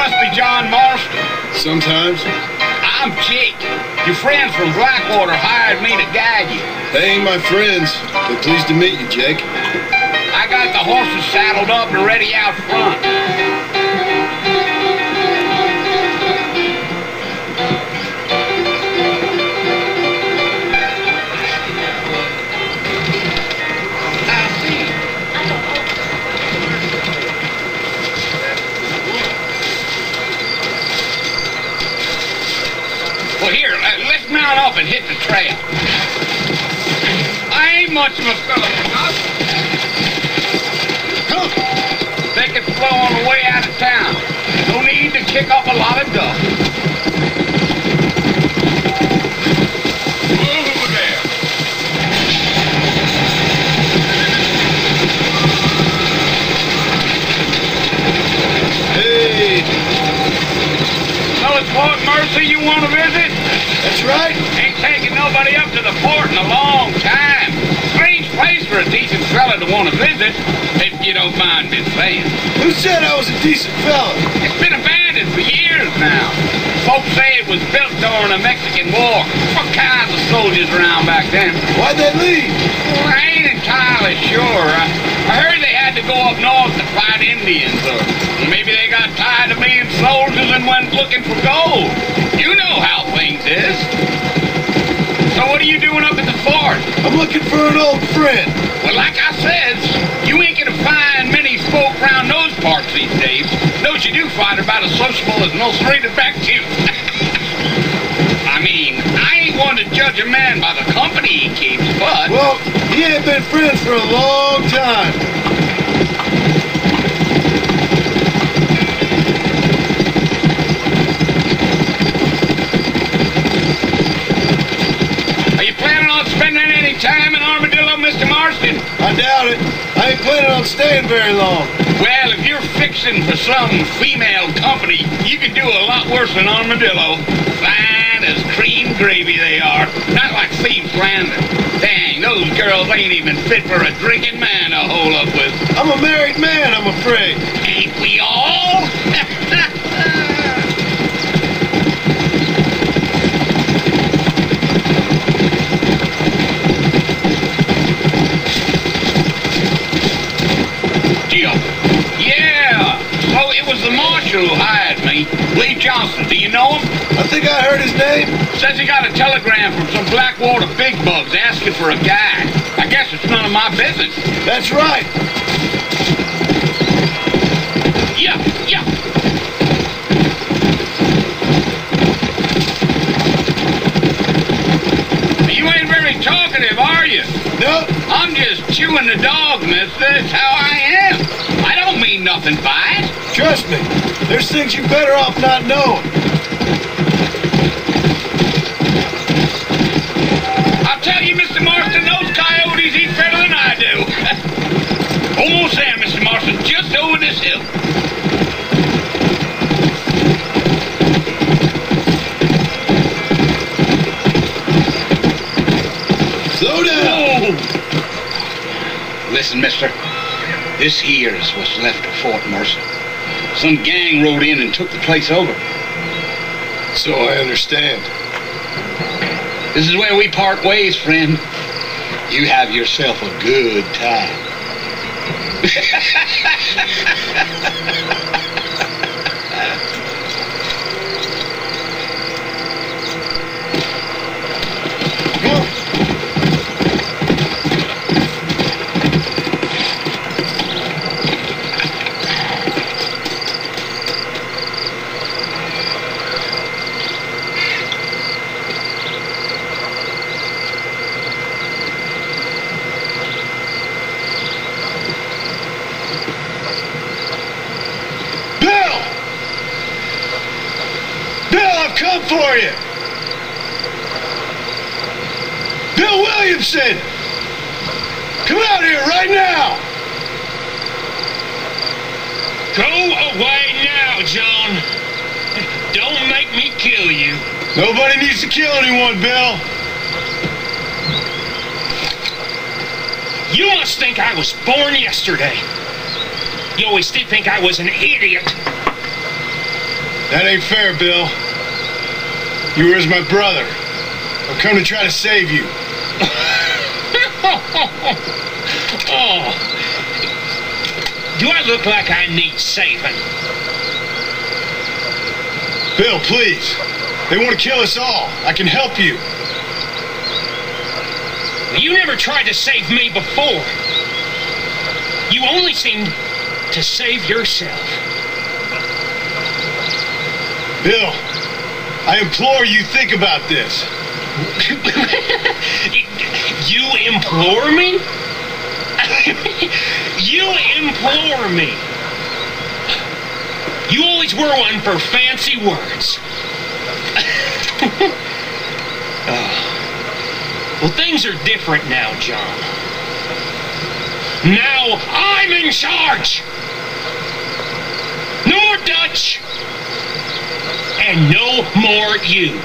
must be John Marston. Sometimes. I'm Jake. Your friends from Blackwater hired me to guide you. They ain't my friends, but pleased to meet you, Jake. I got the horses saddled up and ready out front. Well, here, let's mount up and hit the trail. I ain't much of a fellow. Thick and slow on the way out of town. No need to kick up a lot of dust. Over there. Hey! So it's Fort Mercy you want to visit? That's right. Ain't taking nobody up to the fort in a long time. Strange place for a decent fella to want to visit, if you don't mind me saying. Who said I was a decent fella? It's been abandoned for years now. Folks say it was built during the Mexican War. What kinds of soldiers around back then? Why'd they leave? Well, I ain't entirely sure. I heard they had to go up north to fight Indians, or maybe they got tired of being soldiers and went looking for gold. You know how things is. So what are you doing up at the fort? I'm looking for an old friend. Well, like I said, you ain't gonna find many folk around those parts these days. Those you do find are about as sociable as most redefective. I mean, I ain't one to judge a man by the company he keeps, but... Well, he ain't been friends for a long time. Are you planning on spending any time in Armadillo, Mr. Marston? I doubt it. I ain't planning on staying very long. Well, if you're fixing for some female company, you can do a lot worse than Armadillo. Fine as cream gravy they are. Not like Thieves Landing. Dang, those girls ain't even fit for a drinking man to hole up with. I'm a married man, I'm afraid. Ain't we all? Yeah, so it was the marshal who hired me. Lee Johnson, do you know him? I think I heard his name. Says he got a telegram from some Blackwater big bugs asking for a guy. I guess it's none of my business. That's right. Yeah. You ain't very talkative, are you? No. I'm just chewing the dog, mister. That's how I am. I don't mean nothing by it. Trust me. There's things you better off not knowing. I'll tell you, Mr. Marston, those coyotes eat better than I do. Almost there, Mr. Marston, just over this hill. Slow down. Whoa. Listen, mister, this here is what's left of Fort Mercy. Some gang rode in and took the place over. So I understand. This is where we part ways, friend. You have yourself a good time. Come for you! Bill Williamson! Come out here right now! Go away now, John. Don't make me kill you. Nobody needs to kill anyone, Bill. You must think I was born yesterday. You always did think I was an idiot. That ain't fair, Bill. You were as my brother. I've come to try to save you. Oh. Do I look like I need saving? Bill, please. They want to kill us all. I can help you. You never tried to save me before. You only seemed to save yourself. Bill, I implore you think about this. You implore me? You implore me. You always were one for fancy words. Well, things are different now, John. Now I'm in charge. No more Dutch. And no more you.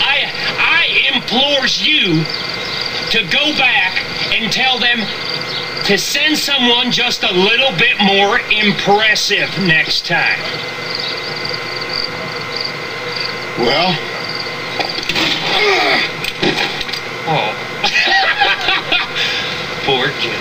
I implores you to go back and tell them to send someone just a little bit more impressive next time. Well? Oh. Poor Jim.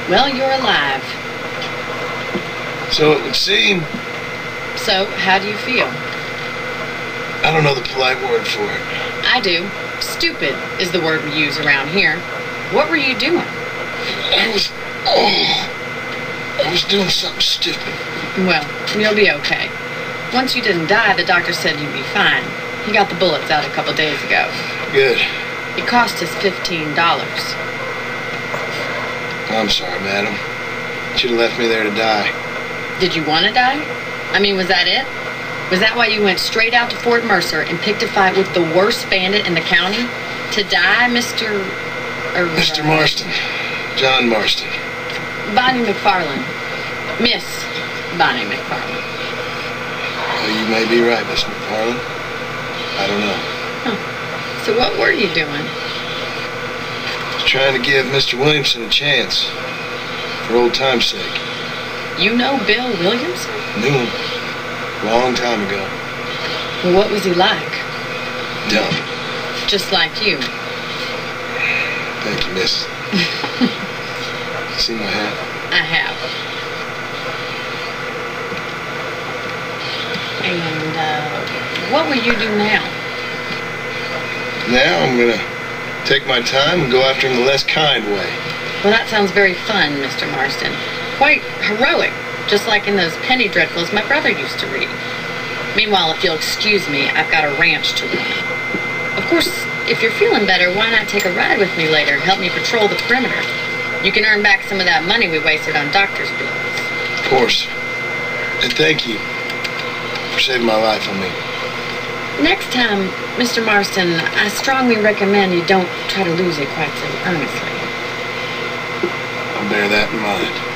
Well, you're alive. So it would seem. So, how do you feel? I don't know the polite word for it. I do. Stupid is the word we use around here. What were you doing? I was doing something stupid. Well, you'll be okay. Once you didn't die, the doctor said you'd be fine. He got the bullets out a couple days ago. Good. It cost us $15. I'm sorry, madam. Should have left me there to die. Did you want to die? I mean, was that it? Was that why you went straight out to Fort Mercer and picked a fight with the worst bandit in the county? To die, Mr. Mr. Marston. John Marston. Bonnie McFarland. Miss Bonnie McFarland. Well, you may be right, Miss McFarland. I don't know. Huh. So what were you doing? Trying to give Mr. Williamson a chance. For old time's sake. You know Bill Williamson? Knew him. Long time ago. Well, what was he like? Dumb. Just like you. Thank you, miss. See my hat? I have. And, what will you do now? Now I'm gonna take my time and go after him the less kind way. Well, that sounds very fun, Mr. Marston. Quite heroic, just like in those penny dreadfuls my brother used to read. Meanwhile, if you'll excuse me, I've got a ranch to run. Of course, if you're feeling better, why not take a ride with me later and help me patrol the perimeter? You can earn back some of that money we wasted on doctor's bills. Of course. And thank you for saving my life, I mean. Next time, Mr. Marston, I strongly recommend you don't try to lose it quite so earnestly. I'll bear that in mind.